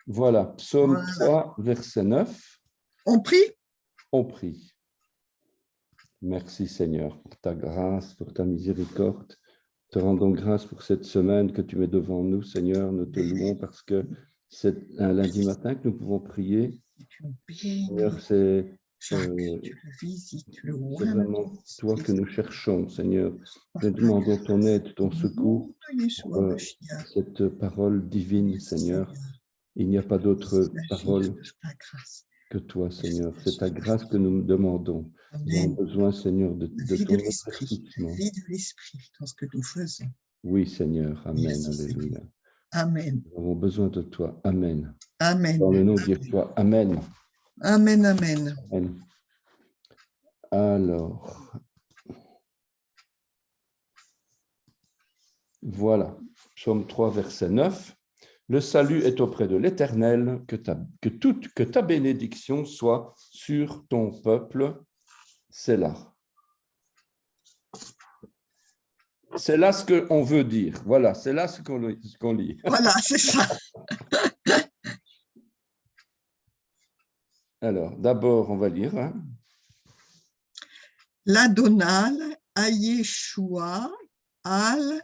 Voilà, psaume Voilà. 3, verset 9. On prie? On prie. Merci Seigneur pour ta grâce, pour ta miséricorde. Te rendons grâce pour cette semaine que tu mets devant nous, Seigneur. Nous te louons parce que c'est un lundi matin que nous pouvons prier. Tu bénis, Seigneur, c'est Jacques, tu le visites, le c'est roi de ton vraiment toi que esprit. nous cherchons, Seigneur. Par Nous ta demandons ton grâce, aide, ton au secours nom de Yeshua pour Mashiach. cette parole divine, Merci, Seigneur. Seigneur. Il n'y a pas d'autre Merci parole pour ta grâce. que toi, Seigneur. C'est ta Merci. grâce que nous demandons. Nous avons Amen. besoin, Seigneur, de La vie de ton l'esprit, la éclaircissement. vie de l'esprit dans ce que nous faisons. Oui, Seigneur. Amen. Merci, Alléluia. Seigneur. Amen. Nous avons besoin de toi. Amen. Amen. Dans le nom de Yeshua. Amen. Amen, amen. Amen. Alors, voilà. Psaume 3, verset 9. Le salut est auprès de l'Éternel, que ta bénédiction soit sur ton peuple. C'est là. C'est là ce qu'on veut dire. Voilà, c'est là ce qu'on lit. Voilà, c'est ça. Alors, d'abord, on va lire. Hein. L'Adonai, Ayeshua, Al,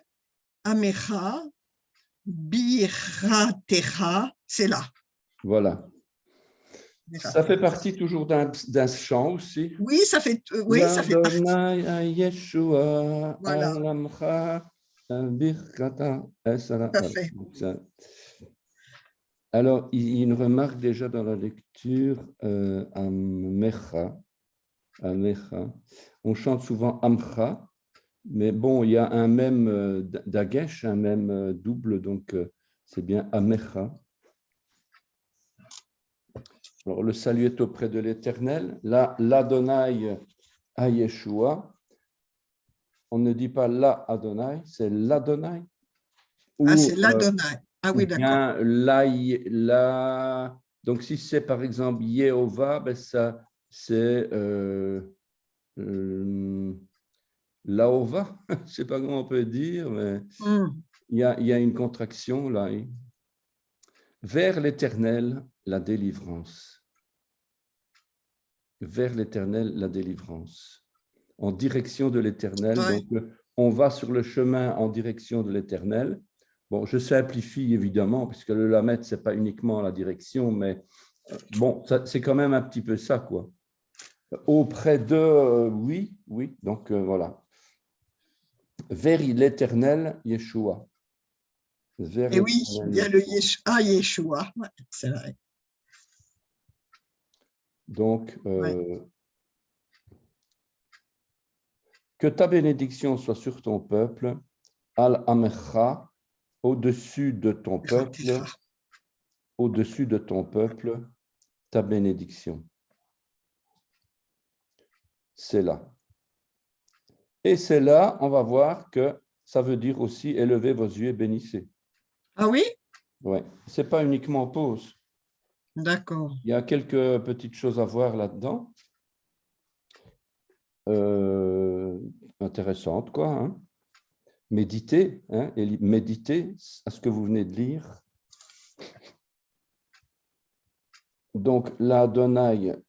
Amecha, Biratecha, c'est là. Voilà. Ça fait partie toujours d'un chant aussi. Oui, ça fait partie. L'Adonai Yeshua, Voilà. Alamcha, Birkata, Parfait. Alors, il y a une remarque déjà dans la lecture, Amecha. On chante souvent Amcha, mais bon, il y a un même dagesh, un même double, donc c'est bien Amecha. Alors, le salut est auprès de l'Éternel. Là, l'Adonai à Yeshua. On ne dit pas la Adonai, c'est l'Adonai. Ah, c'est l'Adonai. Ah oui, d'accord. Donc, si c'est par exemple Yehovah, ben ça, c'est Laova. Je ne sais pas comment on peut dire, mais il y a une contraction là. Vers l'Éternel, la délivrance. Vers l'Éternel, la délivrance. En direction de l'Éternel. Ouais. Donc, on va sur le chemin en direction de l'Éternel. Bon, je simplifie évidemment, puisque le Lamed, ce n'est pas uniquement la direction, mais bon, c'est quand même un petit peu ça, quoi. Auprès de, oui, donc voilà. Vers l'Éternel, Yeshua. Et oui, il y a le Yeshua, c'est vrai. Donc, que ta bénédiction soit sur ton peuple, Al-Amecha, au-dessus de ton peuple, au-dessus de ton peuple, ta bénédiction. C'est là. Et c'est là, on va voir que ça veut dire aussi élevez vos yeux et bénissez. Ah oui? Oui, ce n'est pas uniquement pause. D'accord. Il y a quelques petites choses à voir là-dedans. Intéressantes, quoi. Hein. Méditez, hein, et méditez à ce que vous venez de lire. Donc, l'Adonai,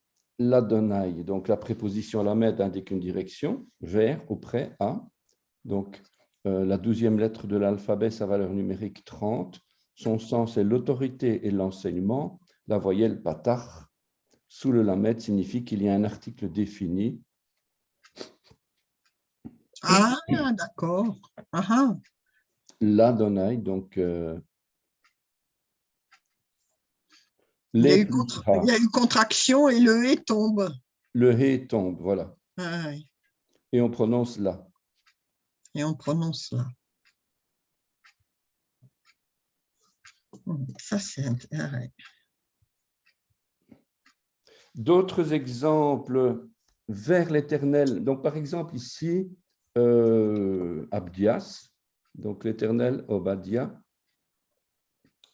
donc la préposition lamed indique une direction, vers, auprès, à. Donc, la 12e lettre de l'alphabet, sa valeur numérique 30. Son sens est l'autorité et l'enseignement. La voyelle patach, sous le lamed, signifie qu'il y a un article défini. Ah, d'accord. L'Adonai, donc... il y a eu contraction et le « et » tombe. Le « hé » tombe, voilà. Ah, oui. Et on prononce là. Et on prononce là. Ça, c'est intéressant. D'autres exemples vers l'Éternel. Donc, par exemple, ici, Abdias, donc l'Éternel, Obadiah,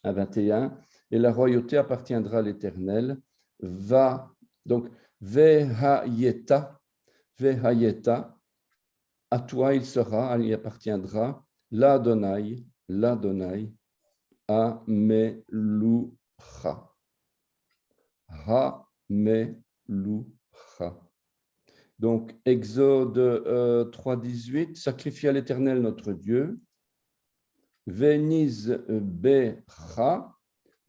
à 21, et la royauté appartiendra à l'Éternel, va, donc, Vehayeta, à toi il sera, il appartiendra, l'Adonai, Amelucha. cha. Ha-me-lu-cha. Donc, Exode 3.18, sacrifie à l'Éternel notre Dieu. Veniz becha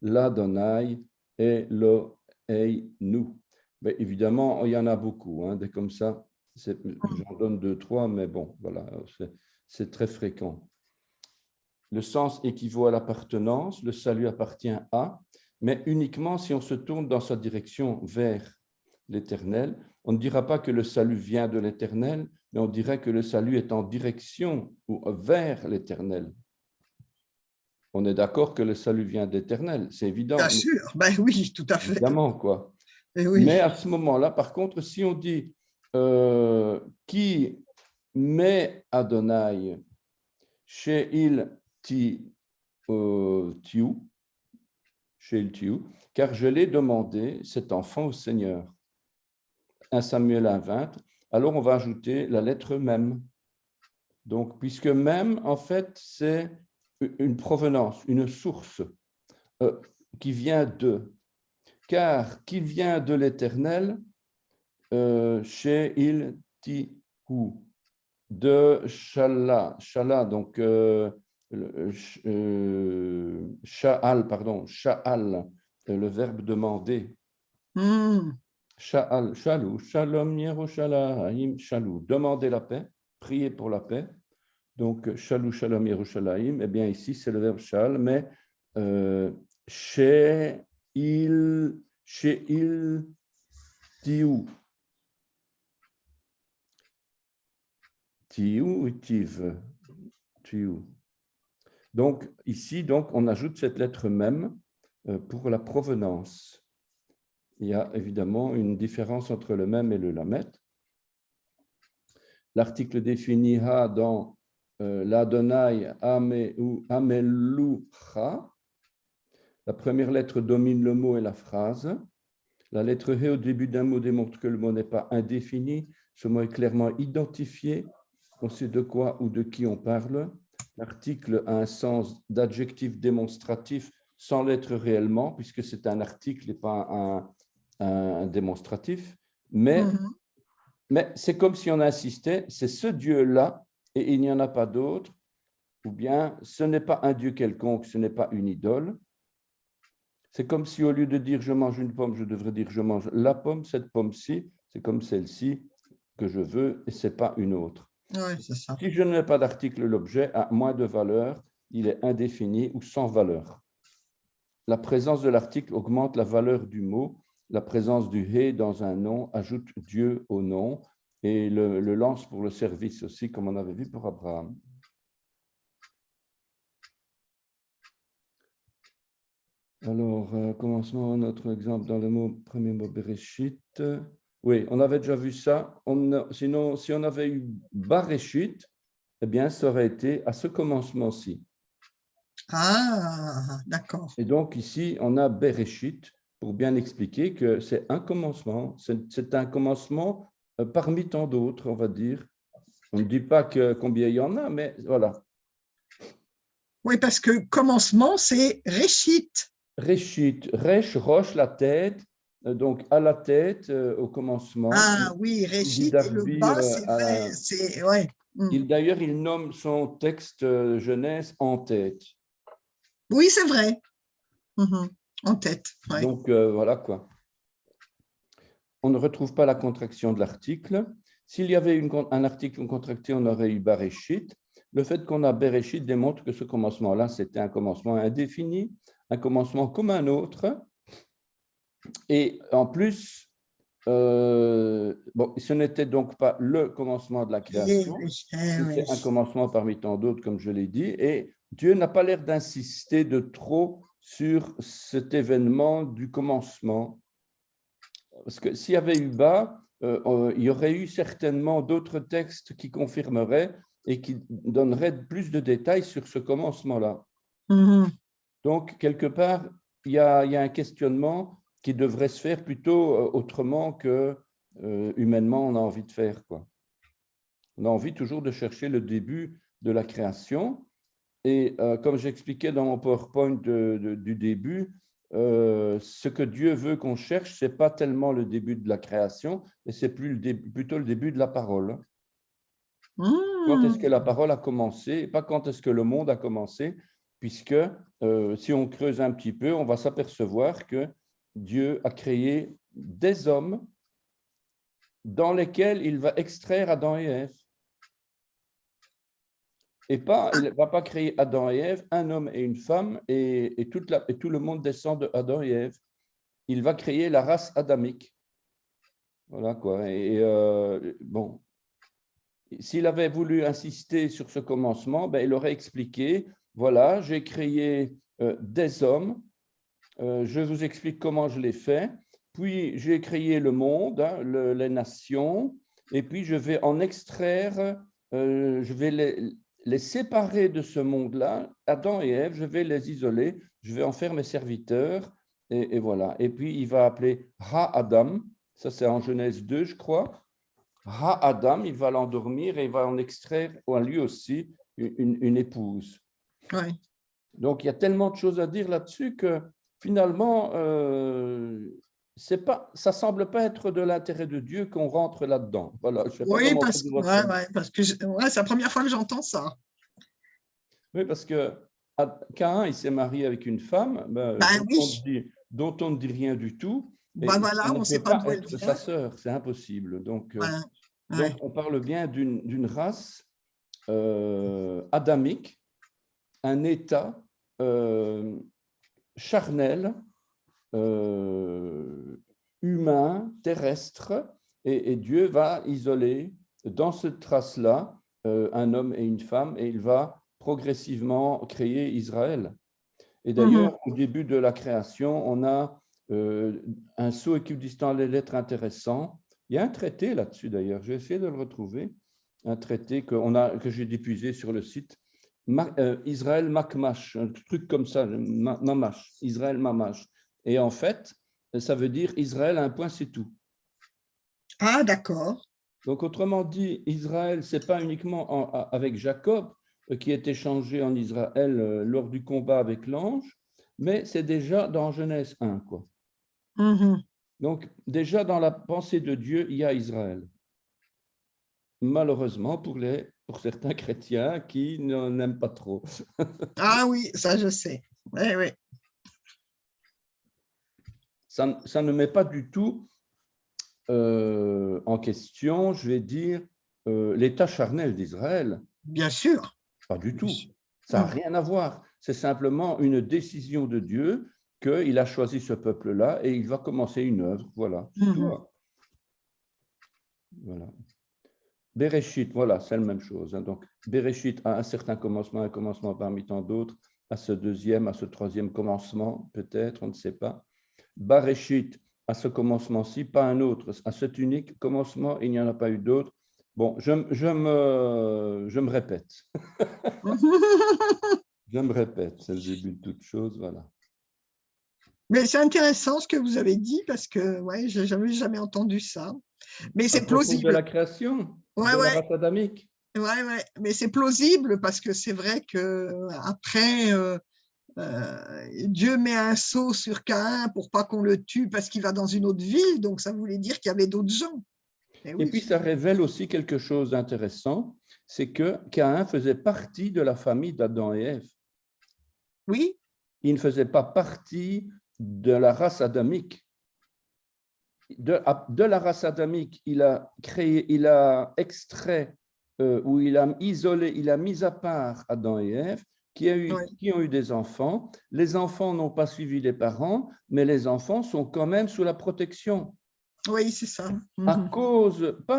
l'Adonai Eloheinu. Mais évidemment, il y en a beaucoup, hein, des comme ça. J'en donne 2, 3, mais bon, voilà, c'est très fréquent. Le sens équivaut à l'appartenance, le salut appartient à, mais uniquement si on se tourne dans sa direction vers l'Éternel. On ne dira pas que le salut vient de l'Éternel, mais on dirait que le salut est en direction ou vers l'Éternel. On est d'accord que le salut vient d'Éternel, c'est évident. Bien sûr, ben oui, tout à fait. Évidemment, quoi. Oui. Mais à ce moment-là, par contre, si on dit qui met Adonai chez il tiu, car je l'ai demandé, cet enfant au Seigneur. 1 Samuel 1.20, alors on va ajouter la lettre même. Donc, puisque même, en fait, c'est une provenance, une source qui vient de. Car qui vient de l'Éternel, chez il tihu, de Shala, Shala, donc Sha'al, pardon, Sha'al, le verbe demander. Sha'al, Shalou, Shalom Yerushalayim, Shalou, demander la paix, prier pour la paix. Donc, Shalou, Shalom Yerushalayim, eh bien ici c'est le verbe Sha'al, mais chez il tihu. Tiu ou tiv, tiu. Donc, ici, donc, on ajoute cette lettre même pour la provenance. Il y a évidemment une différence entre le même et le lamet. L'article défini ha dans l'Adonai amelucha. La première lettre domine le mot et la phrase. La lettre he au début d'un mot démontre que le mot n'est pas indéfini. Ce mot est clairement identifié. On sait de quoi ou de qui on parle. L'article a un sens d'adjectif démonstratif sans l'être réellement, puisque c'est un article et pas un démonstratif. Mais c'est comme si on insistait, c'est ce Dieu-là et il n'y en a pas d'autre, ou bien ce n'est pas un Dieu quelconque, ce n'est pas une idole. C'est comme si au lieu de dire je mange une pomme, je devrais dire je mange la pomme, cette pomme-ci, c'est comme celle-ci que je veux et ce n'est pas une autre. Oui, c'est ça. Si je ne mets pas d'article, l'objet a moins de valeur, il est indéfini ou sans valeur. La présence de l'article augmente la valeur du mot. La présence du he dans un nom ajoute Dieu au nom et le lance pour le service aussi, comme on avait vu pour Abraham. Alors, commençons notre exemple dans le premier mot Bereshit. Oui, on avait déjà vu ça. Sinon, si on avait eu Bareshit, eh bien, ça aurait été à ce commencement-ci. Ah, d'accord. Et donc, ici, on a Bereshit pour bien expliquer que c'est un commencement. C'est un commencement parmi tant d'autres, on va dire. On ne dit pas combien il y en a, mais voilà. Oui, parce que commencement, c'est Réchit. Réchit, Resh, roche, la tête. Donc, à la tête, au commencement. Ah oui, Réchit, et le bas, c'est ouais. D'ailleurs, il nomme son texte Genèse en tête. Oui, c'est vrai. En tête. Ouais. Donc, voilà quoi. On ne retrouve pas la contraction de l'article. S'il y avait un article contracté, on aurait eu Bereshit. Le fait qu'on a Bereshit démontre que ce commencement-là, c'était un commencement indéfini, un commencement comme un autre. Et en plus, ce n'était donc pas le commencement de la création, c'était un commencement parmi tant d'autres, comme je l'ai dit, et Dieu n'a pas l'air d'insister de trop sur cet événement du commencement. Parce que s'il y avait eu bas, il y aurait eu certainement d'autres textes qui confirmeraient et qui donneraient plus de détails sur ce commencement-là. Donc, quelque part, il y a un questionnement qui devrait se faire plutôt autrement que humainement on a envie de faire, quoi. On a envie toujours de chercher le début de la création. Et comme j'expliquais dans mon PowerPoint du début, ce que Dieu veut qu'on cherche, ce n'est pas tellement le début de la création, mais c'est plutôt le début de la parole. Quand est-ce que la parole a commencé, et pas quand est-ce que le monde a commencé, puisque si on creuse un petit peu, on va s'apercevoir que Dieu a créé des hommes dans lesquels il va extraire Adam et Ève. Et pas, il ne va pas créer Adam et Ève, un homme et une femme, et tout le monde descend de Adam et Ève. Il va créer la race adamique. Voilà quoi. Et bon, s'il avait voulu insister sur ce commencement, ben, il aurait expliqué, voilà, j'ai créé des hommes, je vous explique comment je l'ai fait, puis j'ai créé le monde, hein, les nations, et puis je vais en extraire, je vais les séparer de ce monde-là, Adam et Ève, je vais les isoler, je vais en faire mes serviteurs, et voilà. Et puis il va appeler Ha-Adam, ça c'est en Genèse 2, je crois. Ha-Adam, il va l'endormir et il va en extraire à lui aussi une épouse. Ouais. Donc il y a tellement de choses à dire là-dessus que finalement, ça semble pas être de l'intérêt de Dieu qu'on rentre là-dedans. Voilà, je sais pas Oui, comment parce que c'est la première fois que j'entends ça. Oui, parce que Caïn, il s'est marié avec une femme Oui. dont on ne dit rien du tout, et Voilà, elle on ne ne sait peut pas pas d'où elle être sa vient. sœur, c'est impossible. Donc, Ouais. donc on parle bien d'une race adamique, un état charnel, humain, terrestre, et Dieu va isoler dans cette trace-là un homme et une femme, et il va progressivement créer Israël. Et d'ailleurs, au début de la création, on a un saut équidistant des lettres intéressant. Il y a un traité là-dessus d'ailleurs, j'ai essayé de le retrouver, un traité que j'ai diffusé sur le site, Israël Makmash, un truc comme ça, Mamash, Israël Mamash. Et en fait, ça veut dire Israël à un point, c'est tout. Ah, d'accord. Donc, autrement dit, Israël, ce n'est pas uniquement avec Jacob qui est échangé en Israël lors du combat avec l'ange, mais c'est déjà dans Genèse 1, quoi. Donc, déjà dans la pensée de Dieu, il y a Israël. Malheureusement, pour certains chrétiens qui n'aiment pas trop. Ah oui, ça je sais. Oui, oui. Ça ne met pas du tout en question, je vais dire, l'état charnel d'Israël. Bien sûr. Pas du tout. Ça n'a rien à voir. C'est simplement une décision de Dieu qu'il a choisi ce peuple-là et il va commencer une œuvre. Voilà, c'est tout. Voilà. Bereshit, voilà, c'est la même chose. Hein. Donc, Bereshit a un certain commencement, un commencement parmi tant d'autres, à ce deuxième, à ce troisième commencement, peut-être, on ne sait pas. Bereshit, à ce commencement-ci, pas un autre. À cet unique commencement, il n'y en a pas eu d'autre. Bon, je me répète. Je me répète, c'est le début de toute chose, voilà. Mais c'est intéressant ce que vous avez dit parce que ouais, je n'avais jamais entendu ça. Mais c'est plausible. De la création, de la race adamique. Ouais, mais c'est plausible parce que c'est vrai que après Dieu met un sceau sur Caïn pour pas qu'on le tue parce qu'il va dans une autre ville, donc ça voulait dire qu'il y avait d'autres gens. Et puis ça révèle aussi quelque chose d'intéressant, c'est que Caïn faisait partie de la famille d'Adam et Ève. Oui. Il ne faisait pas partie de la race adamique. De la race adamique, il a extrait ou il a isolé, il a mis à part Adam et Ève qui ont eu des enfants. Les enfants n'ont pas suivi les parents, mais les enfants sont quand même sous la protection. Oui, c'est ça. Pas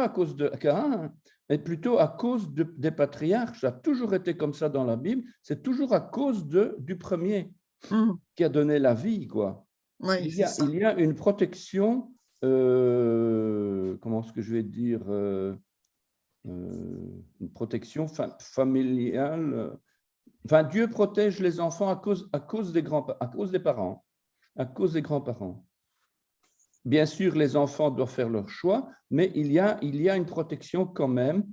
à cause de Caïn, mais plutôt à cause des patriarches. Ça a toujours été comme ça dans la Bible. C'est toujours à cause du premier qui a donné la vie, quoi. Oui, il y a une protection, comment est-ce que je vais dire, une protection familiale. Enfin, Dieu protège les enfants à cause des parents, à cause des grands-parents. Bien sûr, les enfants doivent faire leur choix, mais il y a une protection quand même,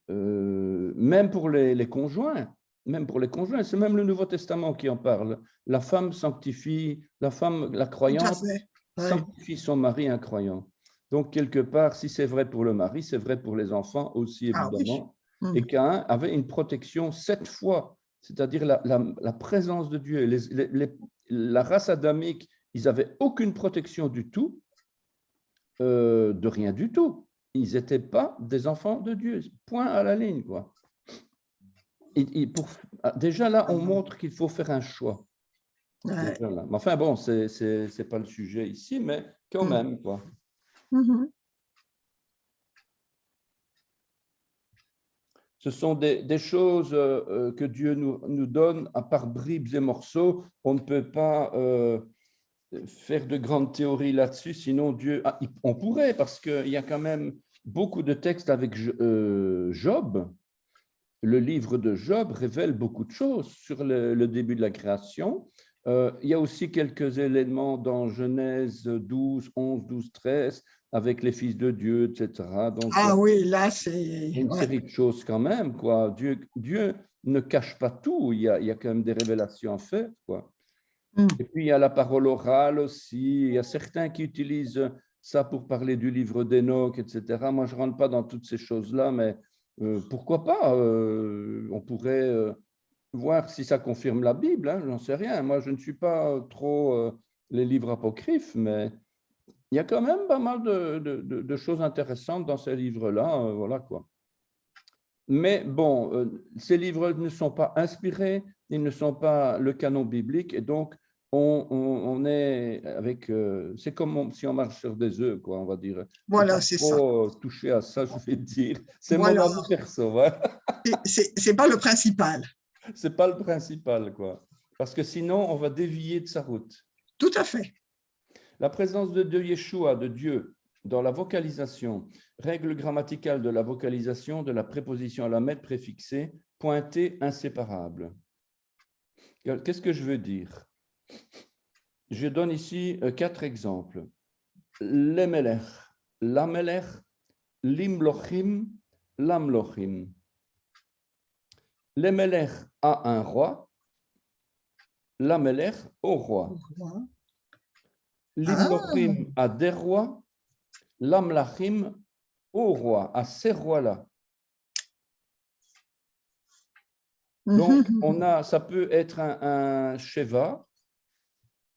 même pour les conjoints. même pour les conjoints, c'est même le Nouveau Testament qui en parle. La femme sanctifie, la Tout à croyante, fait. Ouais. sanctifie son mari incroyant. Donc, quelque part, si c'est vrai pour le mari, c'est vrai pour les enfants aussi, Ah oui. évidemment. Et Caïn avait une protection 7 fois, c'est-à-dire la présence de Dieu. La race adamique, ils n'avaient aucune protection du tout, de rien du tout. Ils n'étaient pas des enfants de Dieu. Point à la ligne, quoi. Déjà là, on montre qu'il faut faire un choix. Ouais. Déjà là. Mais enfin bon, c'est pas le sujet ici, mais quand même, quoi. Ce sont des choses que Dieu nous donne à part bribes et morceaux. On ne peut pas faire de grandes théories là-dessus, sinon Dieu... on pourrait, parce qu'il y a quand même beaucoup de textes avec Job. Le livre de Job révèle beaucoup de choses sur le début de la création. Il y a aussi quelques éléments dans Genèse 12, 11, 12, 13, avec les fils de Dieu, etc. Donc, Oui, là, c'est... une série de choses quand même, quoi. Dieu ne cache pas tout, il y a quand même des révélations à faire, quoi. Et puis, il y a la parole orale aussi. Il y a certains qui utilisent ça pour parler du livre d'Enoch, etc. Moi, je ne rentre pas dans toutes ces choses-là, mais pourquoi pas on pourrait voir si ça confirme la Bible, hein, j'en sais rien. Moi, je ne suis pas trop les livres apocryphes, mais il y a quand même pas mal de choses intéressantes dans ces livres-là. Voilà, quoi. Mais bon, ces livres ne sont pas inspirés, ils ne sont pas le canon biblique, et donc on est avec, c'est comme si on marche sur des œufs, quoi, on va dire. Il ne faut Voilà, pas c'est ça. trop toucher à ça, je vais dire. C'est mon Voilà. avis perso, hein. C'est pas le principal. C'est pas le principal, quoi. Parce que sinon, on va dévier de sa route. Tout à fait. La présence de Yeshua, de Dieu, dans la vocalisation, règle grammaticale de la vocalisation de la préposition à la mettre préfixée, pointée inséparable. Qu'est-ce que je veux dire? Je donne ici 4 exemples. Lemelech, lamelech, limlochim, lamlochim. Lemelech a un roi, lamelech au roi. Limlochim a des rois, l'amlachim au roi, à ces rois-là. Donc, ça peut être un sheva,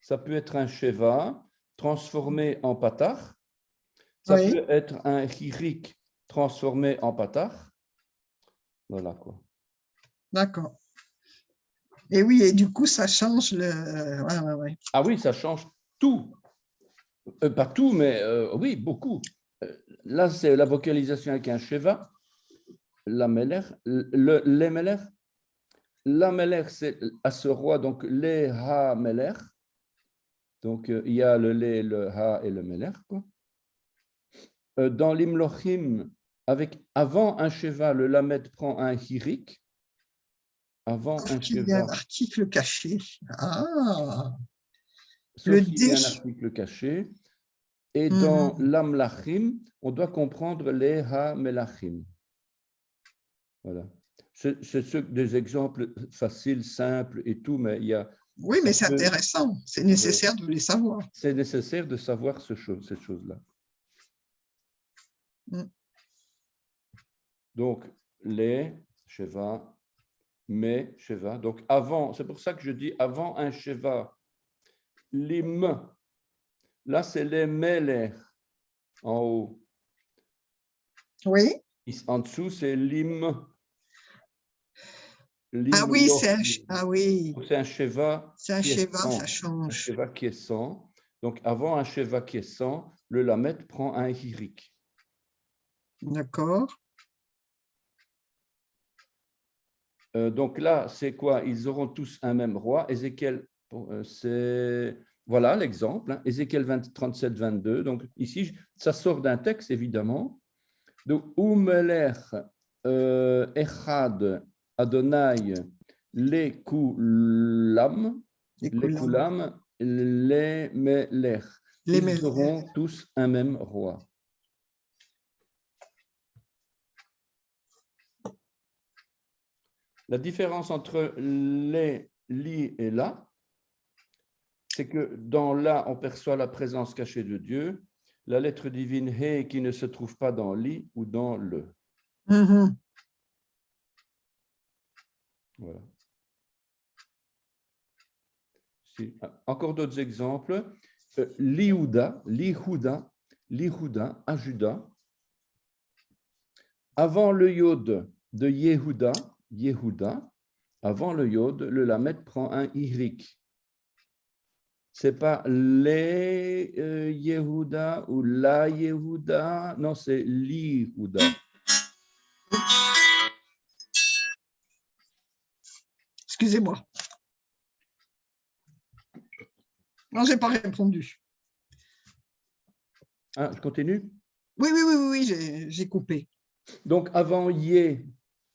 ça peut être un sheva transformé en patach, ça peut être un hirik transformé en patach. Voilà, quoi. D'accord. Et oui, et du coup, ça change le... Ah oui, ça change tout. Pas tout, mais oui, beaucoup. Là, c'est la vocalisation avec un sheva, l'amelech, l'emelech. L'amelech, c'est à ce roi, donc les ha-melech. Donc, il y a le lé, le ha et le melech, quoi. Dans l'imlochim, avant un sheva, le lamed prend un hirik. Avant un Il y a un sheva. article caché. Sauf s'il y a un article caché. Et dans l'amlachim, on doit comprendre les ha-melachim. Voilà. C'est des exemples faciles, simples et tout, mais il y a... Oui, mais c'est intéressant. C'est nécessaire de les savoir. C'est nécessaire de savoir ces choses-là. Donc, les, sheva, mais, sheva. Donc, avant, c'est pour ça que je dis avant un sheva, lim, là, c'est les melech en haut. Oui. En dessous, c'est lim. Ah oui, c'est un sheva. C'est un sheva, ça change. Un sheva qui est 100. Donc, avant un sheva qui est 100, le lamed prend un hirik. D'accord. Donc là, c'est quoi? Ils auront tous un même roi. Ézéchiel, c'est... Voilà l'exemple. Hein. Ézéchiel 37, 22. Donc ici, ça sort d'un texte, évidemment. Donc, Umelech Echad Adonai Lekulam, Lekulam, les Melech. Ils auront tous un même roi. La différence entre les, li et la, c'est que dans la, on perçoit la présence cachée de Dieu, la lettre divine he qui ne se trouve pas dans li ou dans le. Mhm. Voilà. Encore d'autres exemples. Lihuda, à Juda. Avant le yod de Yehuda, avant le yod, le lamed prend un Y. Ce n'est pas les Yehuda ou la Yehuda, non, c'est Lihuda. Excusez-moi. Non, je n'ai pas répondu. Ah, je continue? Oui, j'ai coupé. Donc, avant Yé,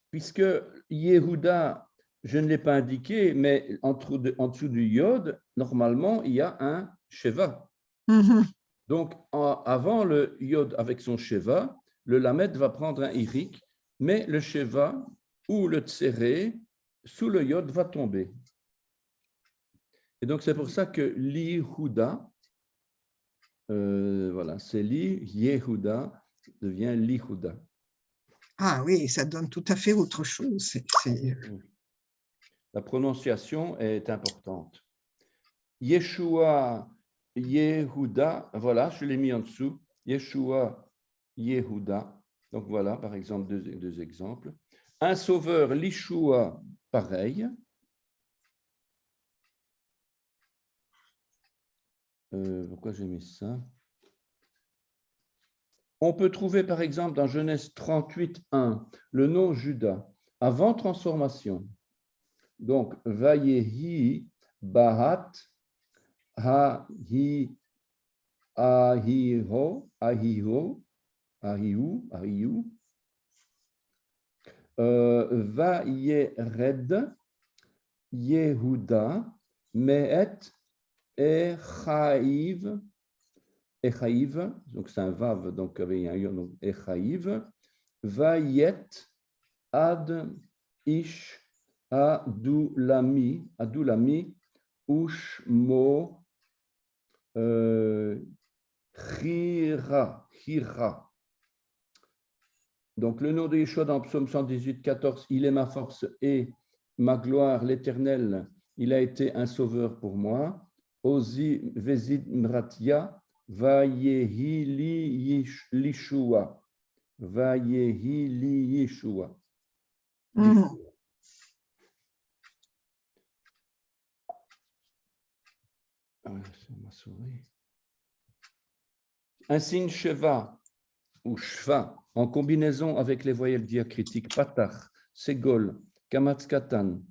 puisque Yehuda, je ne l'ai pas indiqué, mais en dessous du Yod, normalement, il y a un Sheva. Mhm. Donc, avant le Yod avec son Sheva, le Lamed va prendre un Irik, mais le Sheva ou le Tséré sous le Yod va tomber. Et donc, c'est pour ça que Lihuda, voilà, c'est Yehuda devient Lihuda. Ah oui, ça donne tout à fait autre chose. La prononciation est importante. Yeshua, Yehuda, voilà, je l'ai mis en dessous. Yeshua, Yehuda. Donc voilà, par exemple, deux exemples. Un sauveur, Lishua, pareil. Pourquoi j'ai mis ça? On peut trouver, par exemple, dans Genèse 38, 1, le nom Judas, avant transformation. Donc, Vayehi, Bahat, Ha-hi, Ahiho, Ahihu, Vayered, Yehuda, Mehet, Echaïv, donc c'est un vav, donc avec un yon, donc Echaïv, Vayet, Ad, Ish, Adulami, Ushmo, Chira. Donc le nom de Yeshua dans Psaume 118, 14, il est ma force et ma gloire, l'Éternel, il a été un sauveur pour moi. Ozi Vezid Mratia, Vayehi li Lishua. Vayehi li Yeshua. Mhm. Un signe Sheva ou Shva en combinaison avec les voyelles diacritiques Patach, Segol, Kamatskatan.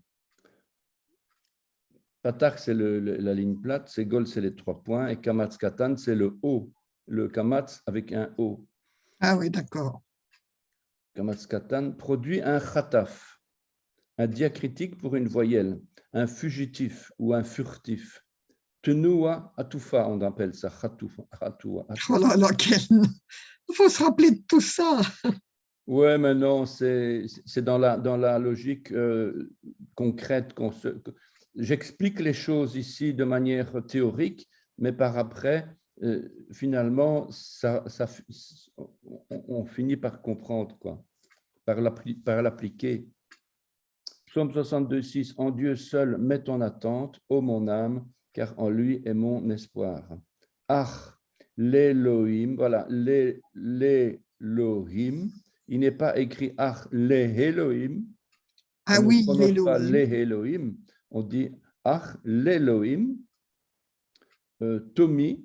Patach, c'est la ligne plate, Segol, c'est les 3 points, et Kamatskatan, c'est le O, le Kamatz avec un O. Ah oui, d'accord. Kamatskatan produit un Khataf, un diacritique pour une voyelle, un fugitif ou un furtif. Tenua Atufa, on appelle ça Khatoua. Oh là là, il faut se rappeler de tout ça. Oui, mais non, c'est dans la logique concrète. J'explique les choses ici de manière théorique, mais par après, finalement, on finit par comprendre, quoi, par l'appliquer. Psaume 62, 6, en Dieu seul mets ton attente, ô mon âme, car en lui est mon espoir. Ah, l'Elohim, voilà, l'Elohim, il n'est pas écrit Ah, l'Elohim, Ah on ne oui, prononce pas l'Élohim. l'Elohim, on dit Ah, l'Elohim, Domi,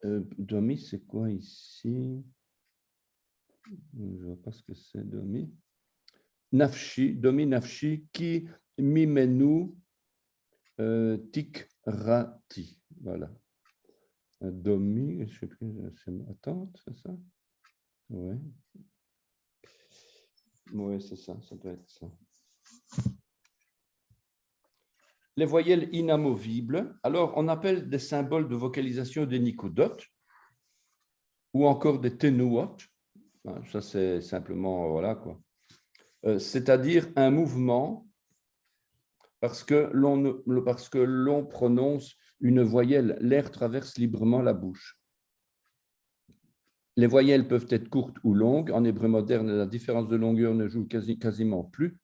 Domi, c'est quoi ici? Je ne vois pas ce que c'est, Domi. Nafshi, Domi Nafshi, qui mimenu tikrati. Voilà. Domi, je ne sais plus, c'est ma tante, c'est ça? Oui. Oui, c'est ça, ça doit être ça. Les voyelles inamovibles, alors on appelle des symboles de vocalisation des nikodotes ou encore des tenuot. Ça, c'est simplement, voilà quoi. C'est-à-dire un mouvement parce que l'on prononce une voyelle, l'air traverse librement la bouche. Les voyelles peuvent être courtes ou longues. En hébreu moderne, la différence de longueur ne joue quasiment plus,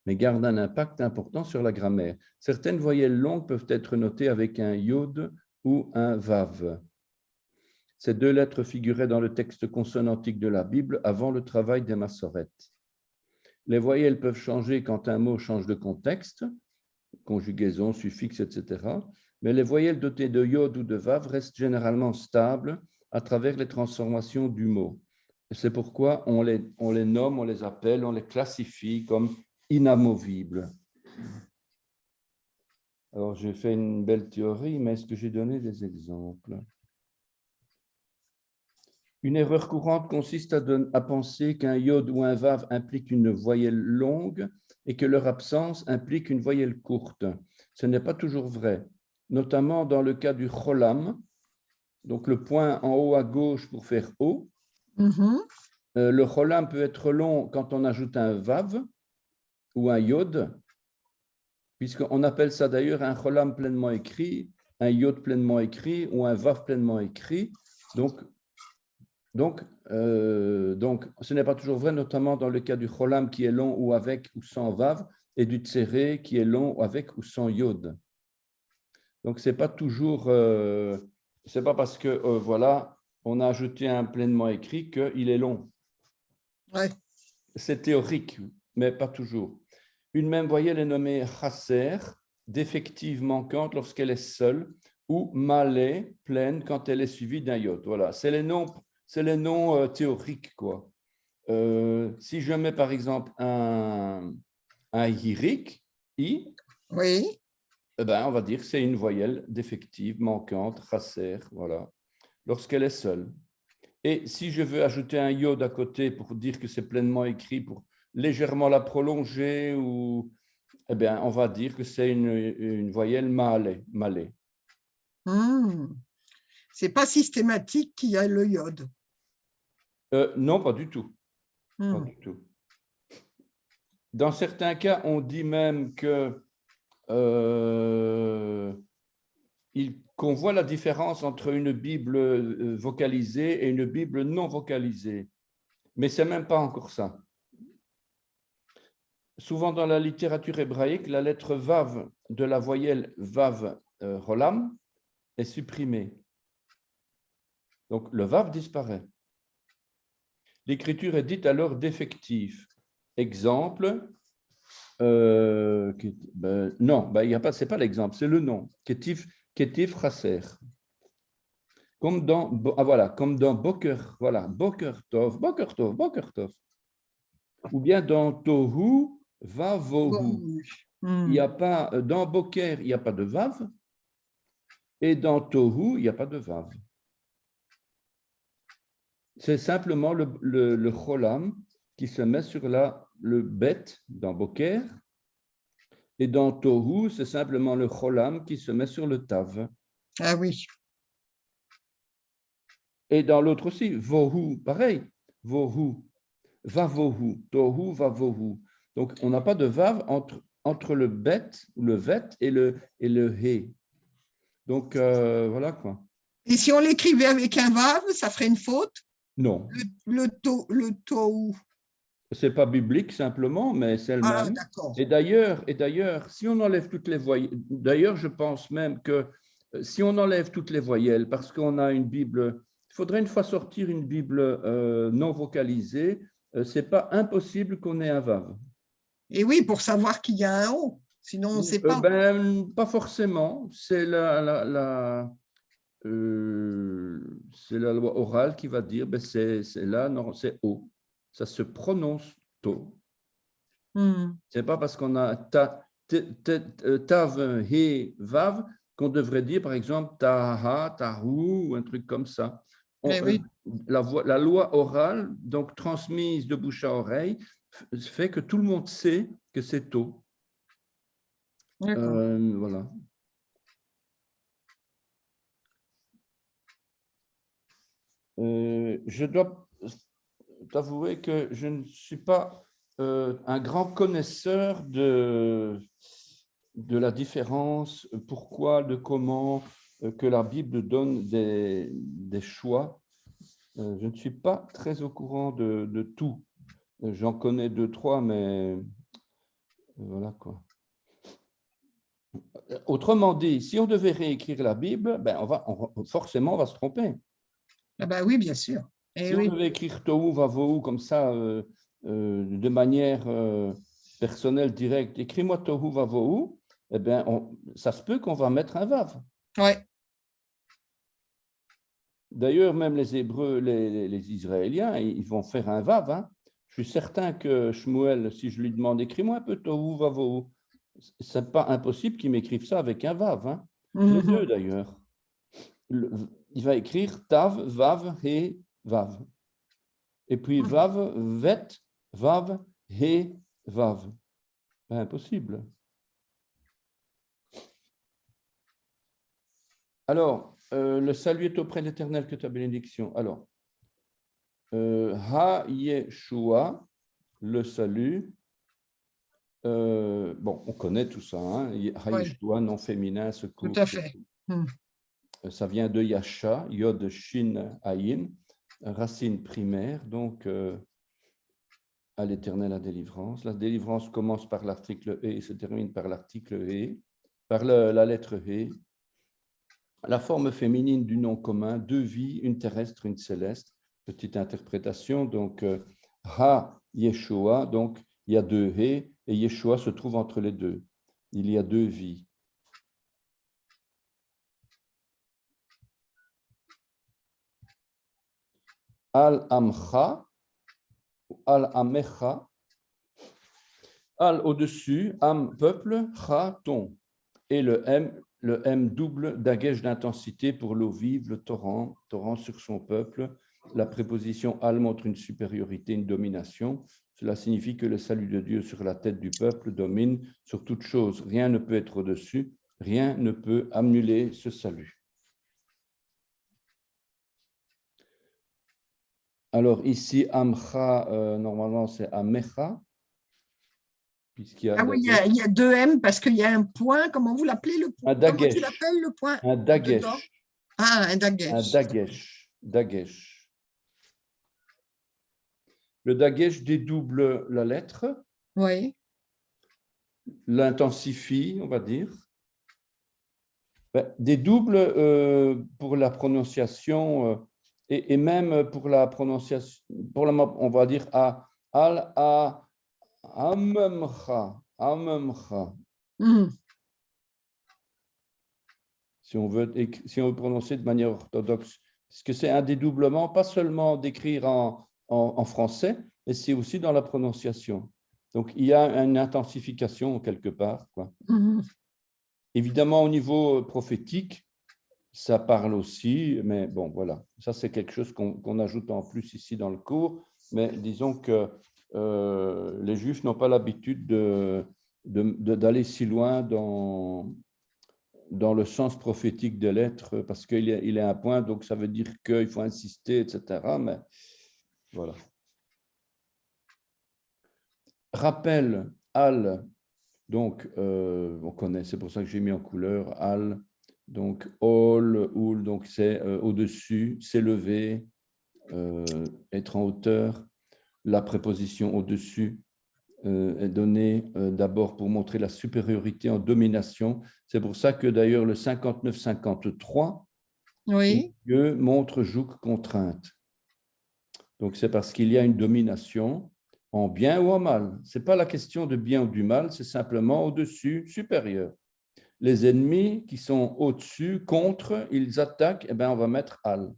mais garde un impact important sur la grammaire. Certaines voyelles longues peuvent être notées avec un yod ou un vav. Ces deux lettres figuraient dans le texte consonantique de la Bible avant le travail des massorètes. Les voyelles peuvent changer quand un mot change de contexte, conjugaison, suffixe, etc. Mais les voyelles dotées de yod ou de vav restent généralement stables à travers les transformations du mot. C'est pourquoi on les nomme, on les appelle, on les classifie comme inamovibles. Alors, j'ai fait une belle théorie, mais est-ce que j'ai donné des exemples? Une erreur courante consiste à penser qu'un yod ou un vav implique une voyelle longue et que leur absence implique une voyelle courte. Ce n'est pas toujours vrai, notamment dans le cas du cholam, donc le point en haut à gauche pour faire O. Le cholam peut être long quand on ajoute un vav ou un yod, puisqu'on appelle ça d'ailleurs un cholam pleinement écrit, un yod pleinement écrit ou un vav pleinement écrit. Donc, ce n'est pas toujours vrai, notamment dans le cas du cholam qui est long ou avec ou sans vav, et du tséré qui est long avec ou sans yod. Donc, c'est pas toujours, c'est pas parce que voilà, on a ajouté un pleinement écrit qu'il est long. Ouais. C'est théorique, mais pas toujours. Une même voyelle est nommée chasser, défective manquante lorsqu'elle est seule, ou malais, pleine quand elle est suivie d'un yod. Voilà, c'est les noms théoriques, quoi. Si je mets par exemple un hirik, i, Oui. eh ben, on va dire que c'est une voyelle défective, manquante, chasser, voilà, lorsqu'elle est seule. Et si je veux ajouter un yod à côté pour dire que c'est pleinement écrit, pour légèrement la prolonger, eh bien, on va dire que c'est une voyelle malais. C'est pas systématique qu'il y a le iode. Non, pas du tout. Pas du tout. Dans certains cas, on dit même que qu'on voit la différence entre une Bible vocalisée et une Bible non vocalisée. Mais ce n'est même pas encore ça. Souvent dans la littérature hébraïque, la lettre Vav de la voyelle Vav Rolam est supprimée. Donc le Vav disparaît. L'écriture est dite alors défective. Exemple, non, il y a pas, c'est pas l'exemple, c'est le nom. Ketif Chasser. Comme dans Boker, voilà, Boker Tov. Ou bien dans Tohu Vavohu. Il y a pas, dans Boker, il n'y a pas de Vav, et dans Tohu, il n'y a pas de Vav. C'est simplement le Cholam qui se met sur le Bet dans Boker, et dans Tohu, c'est simplement le Cholam qui se met sur le Tav. Ah oui. Et dans l'autre aussi, Vohu, pareil, Vohu, Vavohu, Tohu, Vavohu. Donc, on n'a pas de Vav entre le Bet, le Vet et le He. Donc, voilà quoi. Et si on l'écrivait avec un vav, ça ferait une faute? Non. Le tohu. C'est pas biblique simplement, mais c'est le Ah, même. d'accord. Et d'ailleurs, si on enlève toutes les voyelles, d'ailleurs, je pense même que si on enlève toutes les voyelles, parce qu'on a une Bible, il faudrait une fois sortir une Bible non vocalisée, c'est pas impossible qu'on ait un vav. Et oui, pour savoir qu'il y a un O. Sinon, on ne sait pas. Pas forcément. C'est c'est la loi orale qui va dire, c'est là, non, c'est O. Ça se prononce to. C'est pas parce qu'on a tav, he, vav qu'on devrait dire, par exemple, taha, tahu, ou un truc comme ça. Oui. La loi orale, donc transmise de bouche à oreille, fait que tout le monde sait que c'est to. Voilà. Je dois t'avouer que je ne suis pas un grand connaisseur de la différence, pourquoi, de comment que la Bible donne des choix. Je ne suis pas très au courant de tout. J'en connais deux, trois, mais voilà quoi. Autrement dit, si on devait réécrire la Bible, ben forcément, on va se tromper. Ah bah oui, bien sûr. Si on devait écrire Tohu Vavohu comme ça, de manière personnelle, directe, écris-moi Tohu Vavohu, eh bien, ça se peut qu'on va mettre un Vav. Ouais. D'ailleurs, même les Hébreux, les Israéliens, ils vont faire un Vav. Hein. Je suis certain que Shmuel, si je lui demande, écris-moi un peu Tohu Vavohu, ce n'est pas impossible qu'il m'écrive ça avec un Vav. Hein. Les deux, d'ailleurs. Il va écrire Tav, Vav, He, Vav. Et puis Vav, Vet, Vav, He, Vav. Impossible. Alors, le salut est auprès de l'Éternel, que ta bénédiction. Alors, Ha Yeshua, le salut. Bon, on connaît tout ça. Hein? Ha Yeshua, nom féminin, secours. Tout à fait. Ça vient de Yasha, Yod Shin Ayin, racine primaire, donc à l'Éternel la délivrance. La délivrance commence par l'article E et se termine par l'article E, par la lettre E. La forme féminine du nom commun, deux vies, une terrestre, une céleste. Petite interprétation, donc Ha Yeshua, donc il y a deux He et Yeshua se trouve entre les deux. Il y a deux vies. Al-Amcha, Al-Amecha, Al au-dessus, Am peuple, Cha ton. Et le M double d'agèche d'intensité pour l'eau vive, le torrent, torrent sur son peuple. La préposition Al montre une supériorité, une domination. Cela signifie que le salut de Dieu sur la tête du peuple domine sur toute chose. Rien ne peut être au-dessus, rien ne peut annuler ce salut. Alors ici, Amcha, normalement c'est Amecha. Oui, il y a deux M parce qu'il y a un point. Comment vous l'appelez le point? Comment tu l'appelles le point? Un dagesh. Ah, un dagesh. Un dagesh. Dagesh. Le dagesh dédouble la lettre. Oui. L'intensifie, on va dire. Dédouble pour la prononciation et même pour la prononciation, on va dire al-a, amemcha, amemcha. Si on veut prononcer de manière orthodoxe. Parce que c'est un dédoublement, pas seulement d'écrire en français, mais c'est aussi dans la prononciation. Donc, il y a une intensification quelque part, quoi. Évidemment, au niveau prophétique, ça parle aussi, mais bon, voilà. Ça, c'est quelque chose qu'on ajoute en plus ici dans le cours. Mais disons que les Juifs n'ont pas l'habitude d'aller si loin dans le sens prophétique des lettres, parce qu'il est un point, donc ça veut dire qu'il faut insister, etc. Mais voilà. Rappel, Al, donc on connaît, c'est pour ça que j'ai mis en couleur, Al, donc Ol, Oul, donc c'est au-dessus, s'élever, être en hauteur. La préposition au-dessus est donnée d'abord pour montrer la supériorité en domination. C'est pour ça que d'ailleurs le 59-53, oui. Dieu montre joug contrainte. Donc c'est parce qu'il y a une domination en bien ou en mal. Ce n'est pas la question de bien ou du mal, c'est simplement au-dessus, supérieur. Les ennemis qui sont au-dessus, contre, ils attaquent, eh bien on va mettre al.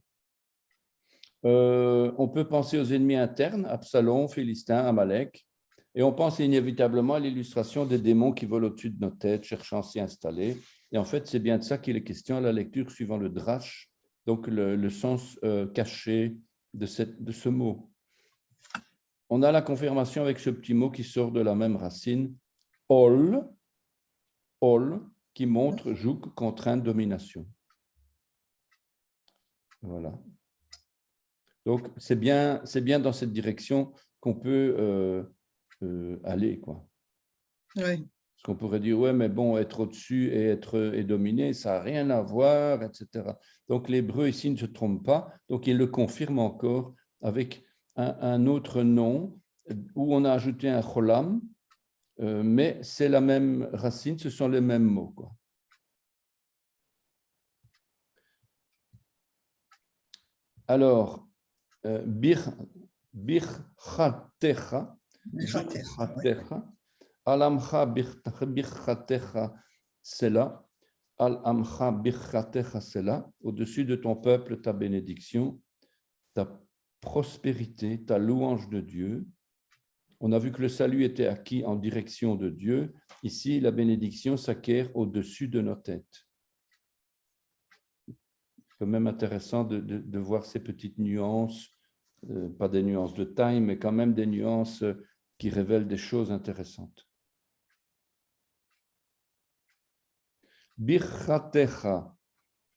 On peut penser aux ennemis internes, Absalom, Philistin, Amalek, et on pense inévitablement à l'illustration des démons qui volent au-dessus de nos têtes, cherchant à s'y installer. Et en fait, c'est bien de ça qu'il est question à la lecture suivant le drash, donc le sens caché de ce mot. On a la confirmation avec ce petit mot qui sort de la même racine, ol, qui montre joug, contrainte, domination. Voilà. Donc, c'est bien dans cette direction qu'on peut aller, quoi. Oui. Parce qu'on pourrait dire, ouais, mais bon, être au-dessus et dominer, ça n'a rien à voir, etc. Donc, l'hébreu ici ne se trompe pas. Donc, il le confirme encore avec un autre nom où on a ajouté un cholam, mais c'est la même racine, ce sont les mêmes mots, quoi. Alors, birchatecha, Al-amcha birchatecha sela, Al-amcha birchatecha sela, au-dessus de ton peuple ta bénédiction, ta prospérité, ta louange de Dieu. On a vu que le salut était acquis en direction de Dieu. Ici, la bénédiction s'acquiert au-dessus de nos têtes. C'est quand même intéressant de voir ces petites nuances, pas des nuances de taille, mais quand même des nuances qui révèlent des choses intéressantes. Birchatecha,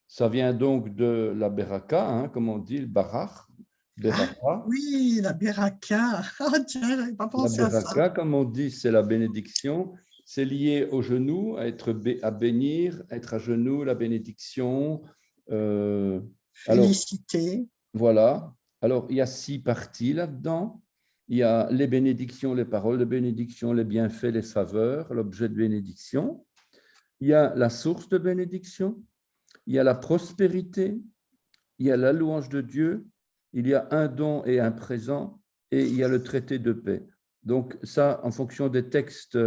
ça vient donc de la beraka, hein, comme on dit, le barach, beraka. Oui, la beraka. Ah, tiens, je n'avais pas La pensé à ça. beraka, comme on dit, c'est la bénédiction. C'est lié au genou, à bénir, être à genoux, la bénédiction. Alors, Félicité. voilà. Alors, il y a 6 parties là-dedans. Il y a les bénédictions, les paroles de bénédiction, les bienfaits, les faveurs, l'objet de bénédiction. Il y a la source de bénédiction. Il y a la prospérité. Il y a la louange de Dieu. Il y a un don et un présent. Et il y a le traité de paix. Donc, ça, en fonction des textes,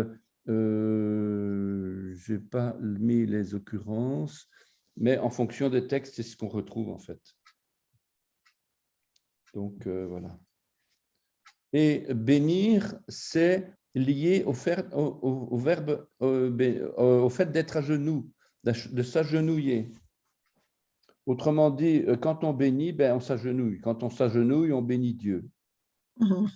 je n'ai pas mis les occurrences, mais en fonction des textes, c'est ce qu'on retrouve en fait. Donc, voilà. Et bénir, c'est lié au fait d'être à genoux, de s'agenouiller. Autrement dit, quand on bénit, ben, on s'agenouille. Quand on s'agenouille, on bénit Dieu. Mhm.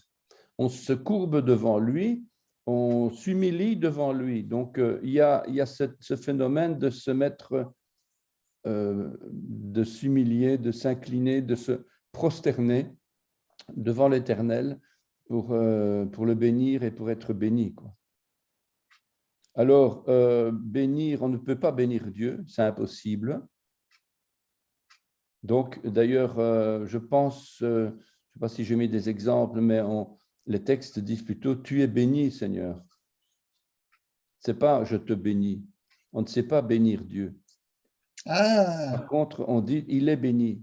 On se courbe devant lui, on s'humilie devant lui. Donc, il y a ce phénomène de se mettre, de s'humilier, de s'incliner, de se prosterner devant l'Éternel pour le bénir et pour être béni, quoi. Alors, bénir, on ne peut pas bénir Dieu, c'est impossible. Donc, d'ailleurs, je pense, je ne sais pas si j'ai mis des exemples, mais les textes disent plutôt « Tu es béni, Seigneur ». Ce n'est pas « Je te bénis ». On ne sait pas bénir Dieu. Ah, Par contre, on dit « Il est béni ».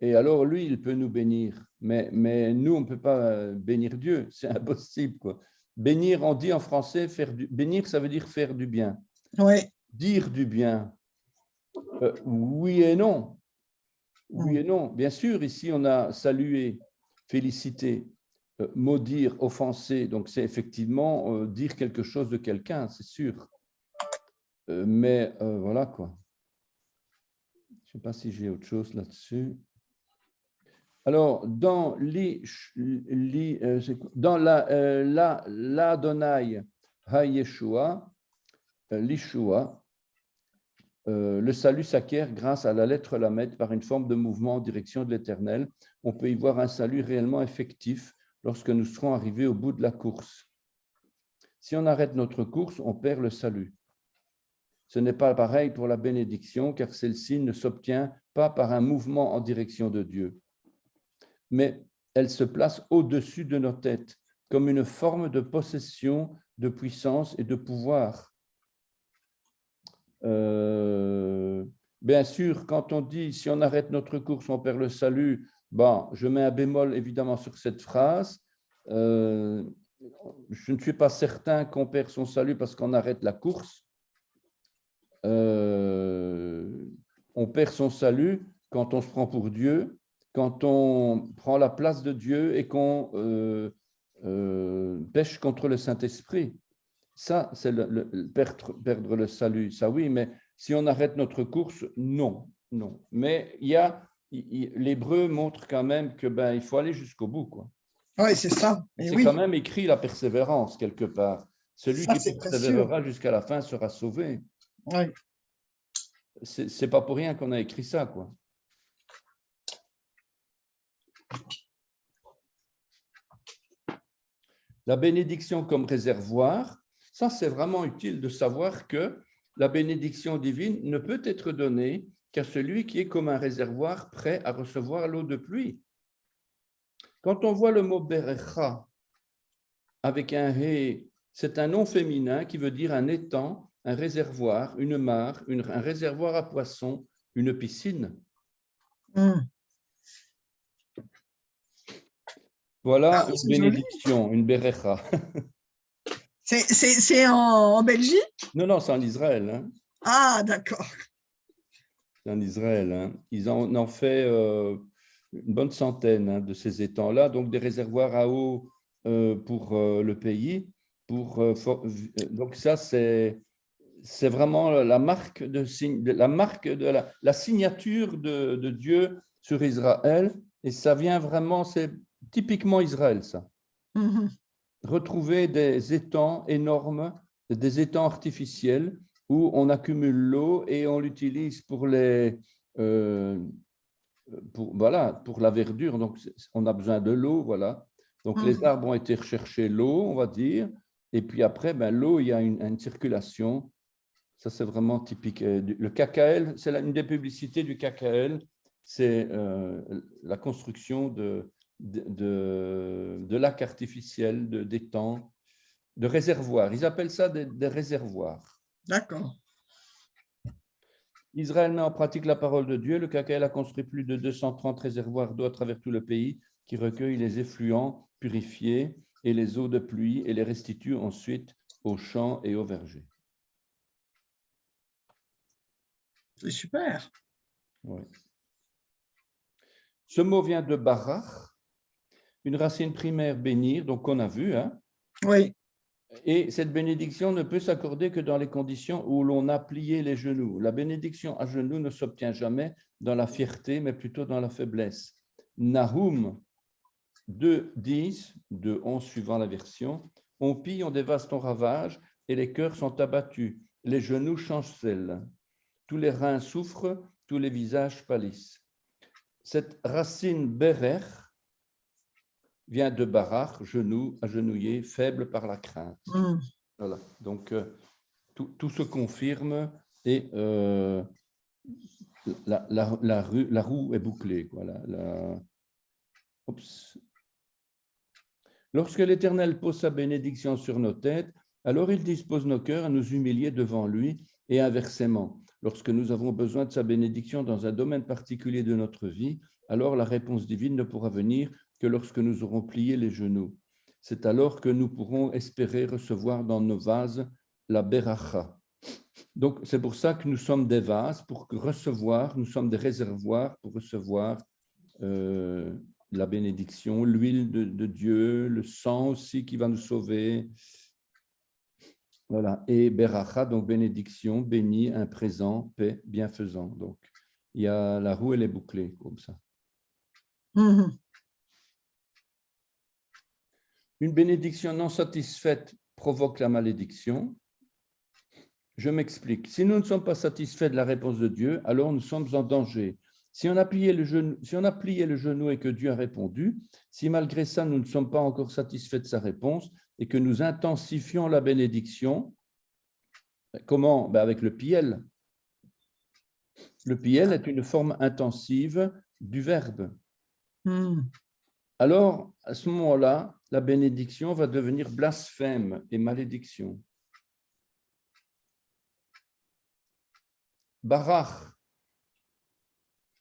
Et alors, lui, il peut nous bénir. Mais nous, on ne peut pas bénir Dieu. C'est impossible, quoi. Bénir, on dit en français, bénir, ça veut dire faire du bien. oui. Dire du bien, oui et non. Oui et non. Bien sûr, ici, on a salué, félicité, maudire, offenser. Donc, c'est effectivement dire quelque chose de quelqu'un, c'est sûr. Mais voilà, quoi. Je ne sais pas si j'ai autre chose là-dessus. Alors, dans l'Adonai HaYeshua, l'Ishua, le salut s'acquiert grâce à la lettre Lamed par une forme de mouvement en direction de l'Éternel. On peut y voir un salut réellement effectif lorsque nous serons arrivés au bout de la course. Si on arrête notre course, on perd le salut. Ce n'est pas pareil pour la bénédiction, car celle-ci ne s'obtient pas par un mouvement en direction de Dieu, mais elle se place au-dessus de nos têtes, comme une forme de possession, de puissance et de pouvoir. Bien sûr, quand on dit « si on arrête notre course, on perd le salut », bon, je mets un bémol évidemment sur cette phrase. Je ne suis pas certain qu'on perd son salut parce qu'on arrête la course. On perd son salut quand on se prend pour Dieu, quand on prend la place de Dieu et qu'on pêche contre le Saint-Esprit. Ça, c'est perdre le salut, ça oui, mais si on arrête notre course, non, non. Mais l'hébreu montre quand même que il faut aller jusqu'au bout, quoi. Oui, c'est ça. Et C'est oui, quand même écrit la persévérance quelque part. Celui ça, qui c'est précieux. persévérera jusqu'à la fin sera sauvé. Oui. C'est pas pour rien qu'on a écrit ça, quoi. La bénédiction comme réservoir, ça c'est vraiment utile de savoir que la bénédiction divine ne peut être donnée qu'à celui qui est comme un réservoir prêt à recevoir l'eau de pluie. Quand on voit le mot berecha avec un hé, c'est un nom féminin qui veut dire un étang, un réservoir, une mare, un réservoir à poissons, une piscine. Voilà une bénédiction, une berecha. C'est en Belgique? Non, c'est en Israël. Hein. Ah, d'accord. C'est en Israël. Hein. Ils en ont fait une bonne centaine de ces étangs-là, donc des réservoirs à eau pour le pays. Donc ça, c'est vraiment la marque la signature de Dieu sur Israël. Et ça vient vraiment, c'est typiquement Israël, ça. Retrouver des étangs énormes, des étangs artificiels où on accumule l'eau et on l'utilise pour la verdure. Donc, on a besoin de l'eau, voilà. Donc, les arbres ont été rechercher l'eau, on va dire. Et puis après, l'eau, il y a une circulation. Ça, c'est vraiment typique. Le KKL, c'est une des publicités du KKL, c'est la construction de lacs artificiels, d'étangs, de réservoirs. Ils appellent ça des réservoirs. D'accord. Israël met en pratique la parole de Dieu. Le KKL a construit plus de 230 réservoirs d'eau à travers tout le pays qui recueillent les effluents purifiés et les eaux de pluie et les restituent ensuite aux champs et aux vergers. C'est super. Oui. Ce mot vient de barach, une racine primaire bénir, donc qu'on a vu. Hein? Oui. Et cette bénédiction ne peut s'accorder que dans les conditions où l'on a plié les genoux. La bénédiction à genoux ne s'obtient jamais dans la fierté, mais plutôt dans la faiblesse. Nahum 2:10, 2:11 suivant la version, on pille, on dévaste, on ravage, et les cœurs sont abattus, les genoux chancellent, tous les reins souffrent, tous les visages pâlissent. Cette racine berer vient de barach, genou, agenouillé, faible par la crainte. Voilà. Donc, tout se confirme et la roue est bouclée. Quoi. Lorsque l'Éternel pose sa bénédiction sur nos têtes, alors il dispose nos cœurs à nous humilier devant lui et inversement. Lorsque nous avons besoin de sa bénédiction dans un domaine particulier de notre vie, alors la réponse divine ne pourra venir que lorsque nous aurons plié les genoux. C'est alors que nous pourrons espérer recevoir dans nos vases la beracha. Donc, c'est pour ça que nous sommes des vases, pour recevoir, nous sommes des réservoirs pour recevoir la bénédiction, l'huile de Dieu, le sang aussi qui va nous sauver. Voilà, et beracha, donc bénédiction, béni, un présent, paix, bienfaisant. Donc, il y a la roue, elle est bouclée comme ça. Une bénédiction non satisfaite provoque la malédiction. Je m'explique. Si nous ne sommes pas satisfaits de la réponse de Dieu, alors nous sommes en danger. Si on a plié le genou et que Dieu a répondu, si malgré ça nous ne sommes pas encore satisfaits de sa réponse et que nous intensifions la bénédiction, comment? Avec le piel. Le piel est une forme intensive du verbe. Alors, à ce moment-là, la bénédiction va devenir blasphème et malédiction. Barach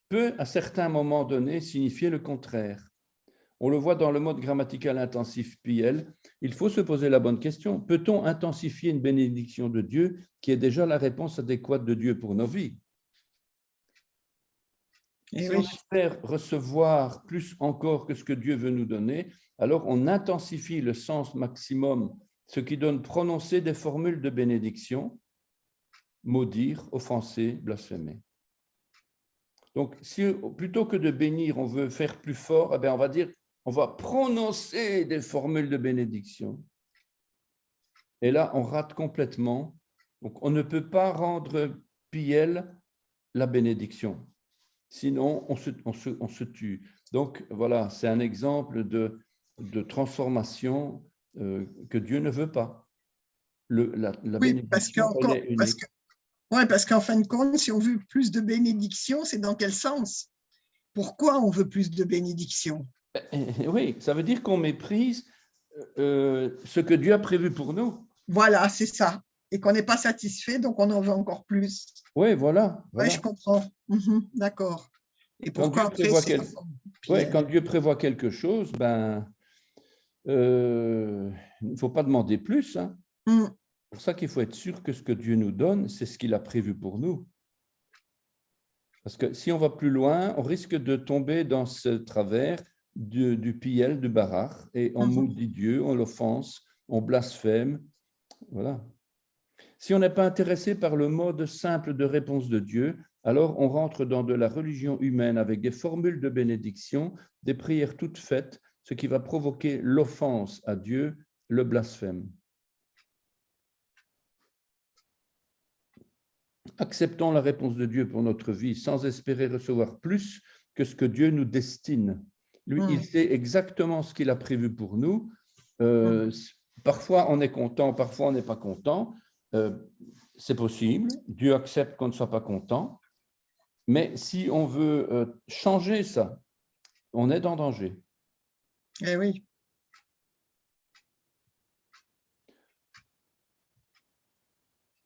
peut, à certains moments donnés, signifier le contraire. On le voit dans le mode grammatical intensif piel. Il faut se poser la bonne question. Peut-on intensifier une bénédiction de Dieu qui est déjà la réponse adéquate de Dieu pour nos vies? Si on espère recevoir plus encore que ce que Dieu veut nous donner, alors on intensifie le sens maximum, ce qui donne prononcer des formules de bénédiction, maudire, offenser, blasphémer. Donc, si plutôt que de bénir, on veut faire plus fort, eh bien, on va dire, on va prononcer des formules de bénédiction. Et là, on rate complètement. Donc, on ne peut pas rendre piel la bénédiction. Sinon, on se tue. Donc, voilà, c'est un exemple de transformation que Dieu ne veut pas. La Oui, bénédiction, elle est unique. ouais, parce qu'en fin de compte, si on veut plus de bénédictions, c'est dans quel sens? Pourquoi on veut plus de bénédictions? Oui, ça veut dire qu'on méprise ce que Dieu a prévu pour nous. Voilà, c'est ça. Et qu'on n'est pas satisfait, donc on en veut encore plus. Oui, voilà, Oui, voilà. je comprends. Mhm, d'accord. Et Quand pourquoi Dieu après, prévoit, c'est la forme du quand piège? Dieu prévoit quelque chose, ben, il ne faut pas demander plus, hein. Mm, C'est pour ça qu'il faut être sûr que ce que Dieu nous donne, c'est ce qu'il a prévu pour nous. Parce que si on va plus loin, on risque de tomber dans ce travers du piel, du barar, et on mhm. maudit Dieu, on l'offense, on blasphème. Voilà. Si on n'est pas intéressé par le mode simple de réponse de Dieu, alors on rentre dans de la religion humaine avec des formules de bénédiction, des prières toutes faites, ce qui va provoquer l'offense à Dieu, le blasphème. Acceptons la réponse de Dieu pour notre vie sans espérer recevoir plus que ce que Dieu nous destine. Lui, il Mm, sait exactement ce qu'il a prévu pour nous. mm. Parfois, on est content, parfois, on n'est pas content. C'est possible. Dieu accepte qu'on ne soit pas content. Mais si on veut changer ça, on est en danger. Eh oui.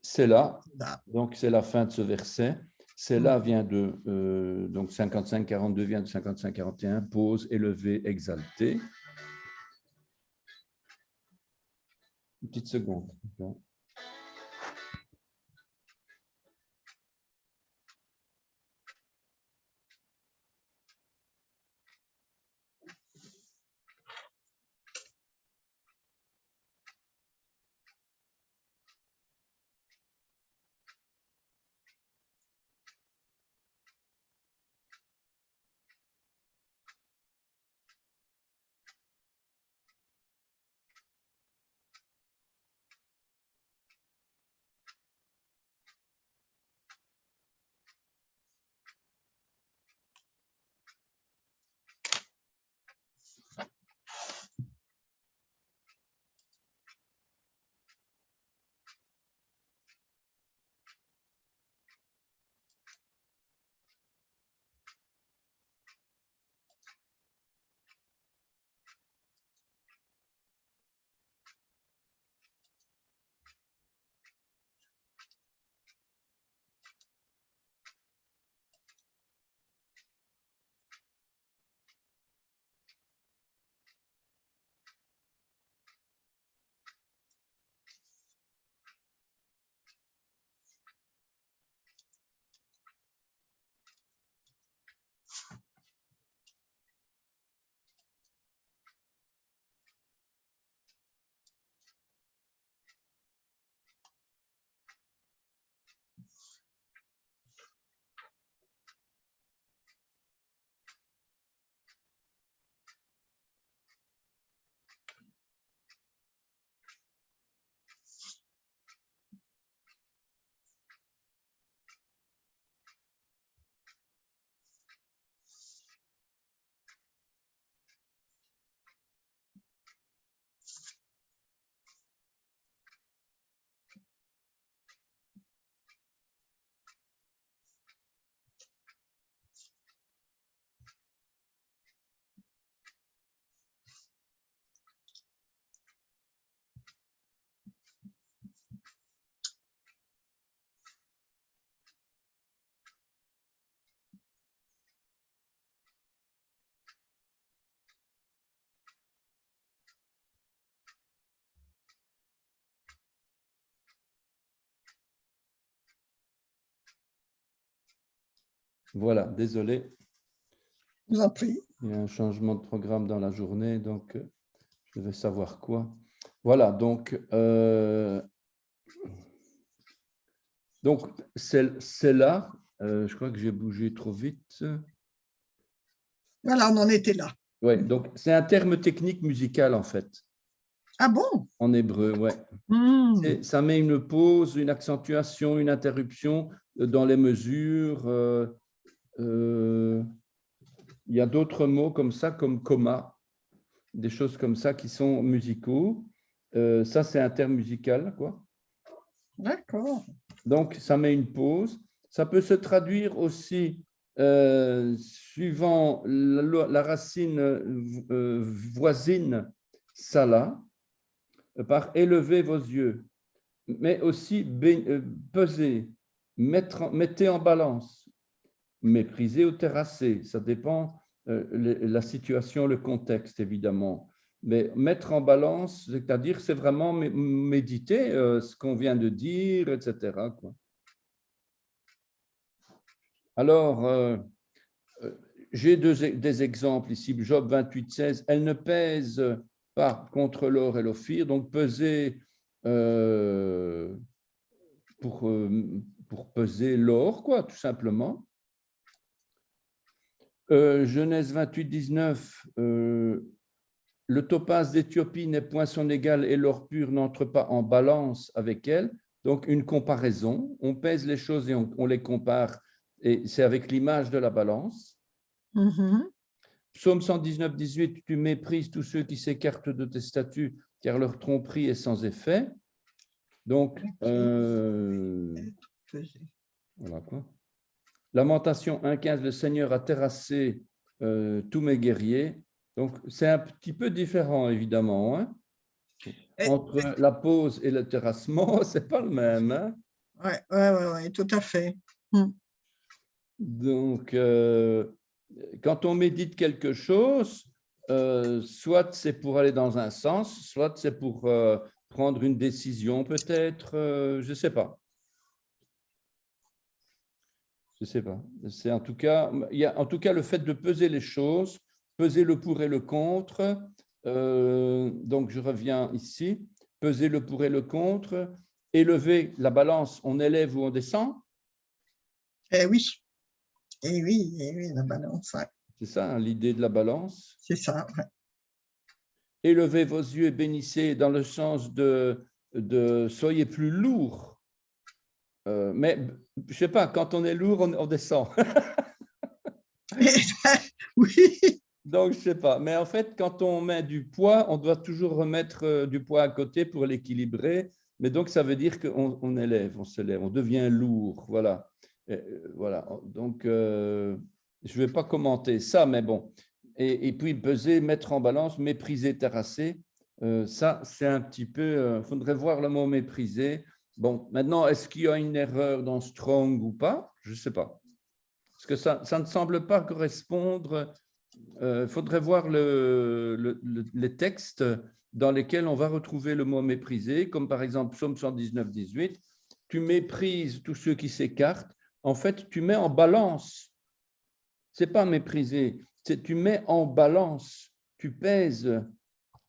C'est là, Là. donc c'est la fin de ce verset. C'est Mm. là vient de donc 55-42 vient de 55-41, pause, élevé, exalté. Une petite seconde. Voilà, désolé, Je vous en prie. il y a un changement de programme dans la journée, donc je vais savoir quoi. Voilà, donc c'est là, je crois que j'ai bougé trop vite. Voilà, on en était là. Ouais, donc c'est un terme technique musical en fait, Ah bon? en hébreu, ouais. Mm, Ça met une pause, une accentuation, une interruption dans les mesures. il y a d'autres mots comme ça, comme coma, des choses comme ça qui sont musicaux. Ça, c'est un terme musical, quoi. D'accord. Donc, ça met une pause. Ça peut se traduire aussi, suivant la racine voisine, sala, par élever vos yeux, mais aussi peser, mettez en balance, mépriser ou terrasser. Ça dépend la situation, le contexte, évidemment. Mais mettre en balance, c'est-à-dire, c'est vraiment méditer ce qu'on vient de dire, etc., quoi. Alors, j'ai des exemples ici. Job 28, 16. Elle ne pèse pas contre l'or et l'ophir, donc peser pour peser l'or, quoi, tout simplement. Genèse 28, 19. Le topaze d'Éthiopie n'est point son égal et l'or pur n'entre pas en balance avec elle. Donc, une comparaison. On pèse les choses et on les compare. Et c'est avec l'image de la balance. Psaume 119, 18, tu méprises tous ceux qui s'écartent de tes statuts, car leur tromperie est sans effet. Donc, voilà quoi. Lamentation 1,15, le Seigneur a terrassé tous mes guerriers. Donc, c'est un petit peu différent, évidemment. Hein? Entre la pause et le terrassement, c'est pas le même. Hein? Ouais, tout à fait. Donc, quand on médite quelque chose, soit c'est pour aller dans un sens, soit c'est pour prendre une décision peut-être, je ne sais pas. Je ne sais pas. C'est en tout cas, il y a en tout cas le fait de peser les choses, peser le pour et le contre. Donc, je reviens ici. Peser le pour et le contre. Élever la balance, on élève ou on descend. Oui. Oui, la balance. Ouais. C'est ça, hein, l'idée de la balance. C'est ça. Ouais. Élevez vos yeux et bénissez dans le sens de soyez plus lourd. Mais je ne sais pas, quand on est lourd, on descend. Oui. Donc, je ne sais pas. Mais en fait, quand on met du poids, on doit toujours remettre du poids à côté pour l'équilibrer. Mais donc, ça veut dire qu'on élève, on se lève, on devient lourd. Voilà. Voilà. Donc, je ne vais pas commenter ça, mais bon. Et puis, peser, mettre en balance, mépriser, terrasser. Ça, c'est un petit peu… Il faudrait voir le mot mépriser. Bon, maintenant, est-ce qu'il y a une erreur dans Strong ou pas? Je ne sais pas. Parce que ça ne semble pas correspondre. Il faudrait voir les textes dans lesquels on va retrouver le mot mépriser, comme par exemple Psaume 119, 18. Tu méprises tous ceux qui s'écartent. En fait, tu mets en balance. Ce n'est pas mépriser, c'est tu mets en balance. Tu pèses,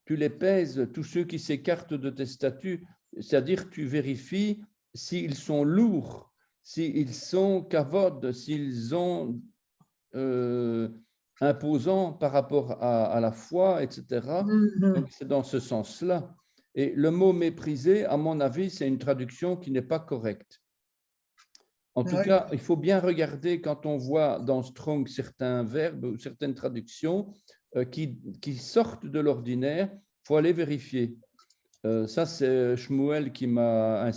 tu les pèses, tous ceux qui s'écartent de tes statuts. C'est-à-dire tu vérifies s'ils sont lourds, s'ils sont cavodes, s'ils ont… imposants par rapport à la foi, etc. Donc, c'est dans ce sens-là. Et le mot mépriser, à mon avis, c'est une traduction qui n'est pas correcte. En tout cas, il faut bien regarder quand on voit dans Strong certains verbes ou certaines traductions qui sortent de l'ordinaire, il faut aller vérifier. Ça, c'est Shmuel qui m'a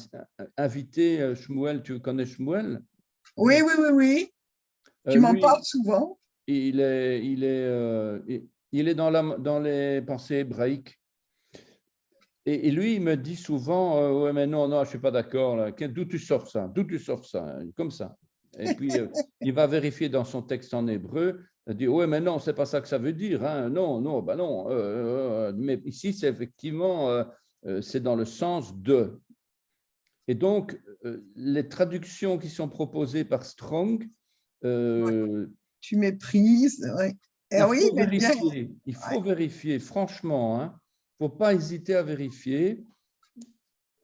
invité. Shmuel, tu connais Shmuel? Oui. Tu m'en Lui, parles souvent. il est dans les pensées hébraïques. Et lui, il me dit souvent, ouais, mais non, je ne suis pas d'accord. D'où tu sors ça? D'où tu sors ça? Comme ça. Et puis, il va vérifier dans son texte en hébreu. Il dit, ouais, mais non, ce n'est pas ça que ça veut dire. Hein. Non, bah non. Mais ici, c'est effectivement, c'est dans le sens de. Et donc, les traductions qui sont proposées par Strong, tu méprises. Ouais. Il faut vérifier, franchement. Il ne faut pas hésiter à vérifier.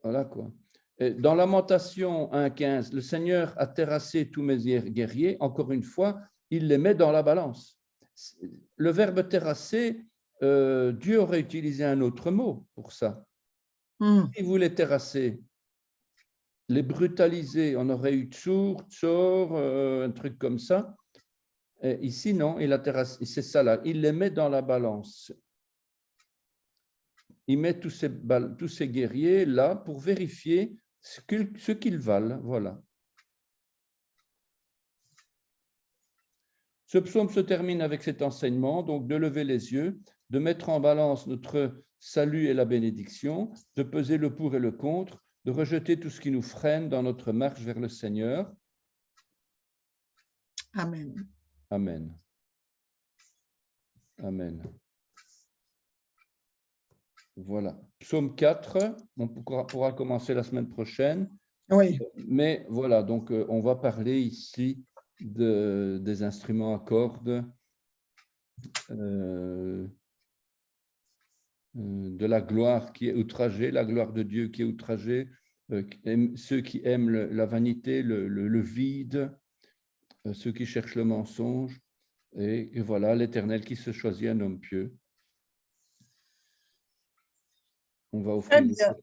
Voilà quoi. Dans Lamentation 1,15, le Seigneur a terrassé tous mes guerriers. Encore une fois, il les met dans la balance. Le verbe terrasser, Dieu aurait utilisé un autre mot pour ça. Il voulait terrasser, les brutaliser. On aurait eu tsur, tsor, un truc comme ça. Et ici, non, c'est ça là. Il les met dans la balance. Il met tous ces guerriers là pour vérifier ce qu'ils valent. Voilà. Ce psaume se termine avec cet enseignement, donc de lever les yeux, de mettre en balance notre salut et la bénédiction, de peser le pour et le contre, de rejeter tout ce qui nous freine dans notre marche vers le Seigneur. Amen. Amen. Amen. Voilà. Psaume 4, on pourra commencer la semaine prochaine. Oui. Mais voilà, donc on va parler ici des instruments à cordes, de la gloire qui est outragée, la gloire de Dieu qui est outragée, ceux qui aiment la vanité, le vide, ceux qui cherchent le mensonge, et voilà, l'Éternel qui se choisit un homme pieux. On va offrir. Très bien.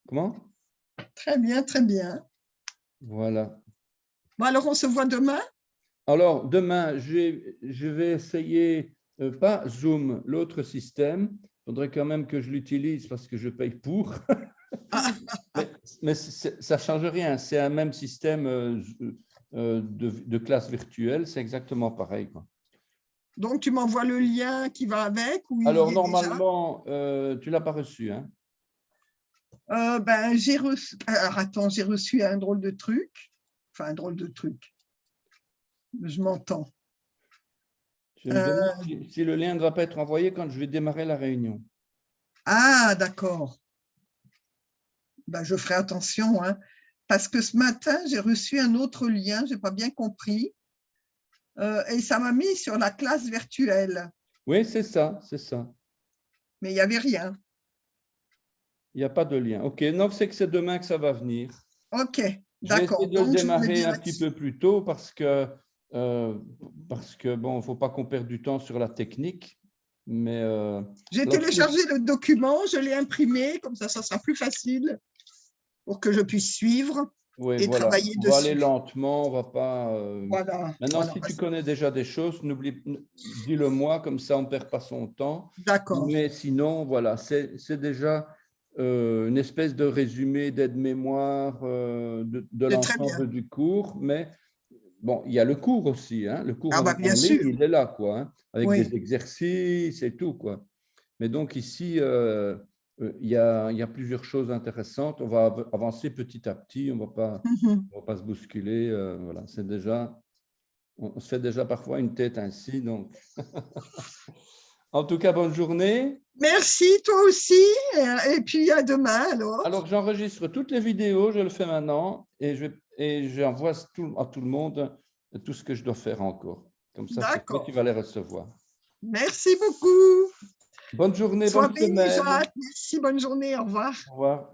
Comment? Très bien, très bien. Voilà. Bon, alors, on se voit demain? Alors, demain, je vais essayer, pas Zoom, l'autre système. Il faudrait quand même que je l'utilise parce que je paye pour. mais ça ne change rien. C'est un même système de classe virtuelle. C'est exactement pareil, quoi. Donc, tu m'envoies le lien qui va avec ou il Alors, y est normalement, tu ne l'as pas reçu, hein? Ben, j'ai reçu. Alors, attends, j'ai reçu un drôle de truc. Enfin, un drôle de truc. Je m'entends. Je me demande si le lien ne va pas être envoyé quand je vais démarrer la réunion. Ah, d'accord. Ben, je ferai attention, hein, parce que ce matin, j'ai reçu un autre lien, je n'ai pas bien compris, et ça m'a mis sur la classe virtuelle. Oui, c'est ça, c'est ça. Mais il n'y avait rien. Il n'y a pas de lien. OK, donc c'est que c'est demain que ça va venir. OK, je vais essayer d'accord. de le démarrer un petit peu plus tôt parce que bon, il ne faut pas qu'on perde du temps sur la technique. Mais j'ai téléchargé le document, je l'ai imprimé, comme ça sera plus facile pour que je puisse suivre et voilà. travailler dessus. On va aller lentement, on va pas. Voilà. Maintenant, voilà, si tu connais déjà des choses, dis-le moi, comme ça on ne perd pas son temps. D'accord. Mais sinon, voilà, c'est déjà une espèce de résumé d'aide-mémoire de l'ensemble du cours. Mais bon, il y a le cours aussi, hein. Le cours en bien ligne, sûr. il est là, quoi, hein, avec Oui. des exercices et tout, quoi. Mais donc ici, il y a plusieurs choses intéressantes. On va avancer petit à petit, on va pas se bousculer. Voilà, on se fait déjà parfois une tête ainsi. Donc, en tout cas, bonne journée. Merci, toi aussi. Et puis à demain alors. Alors, j'enregistre toutes les vidéos, je le fais maintenant et j'envoie à tout le monde tout ce que je dois faire encore. Comme ça, c'est toi qui vas les recevoir. Merci beaucoup. Bonne journée, Sois bonne béni, semaine. Jacques. Merci, bonne journée. Au revoir. Au revoir.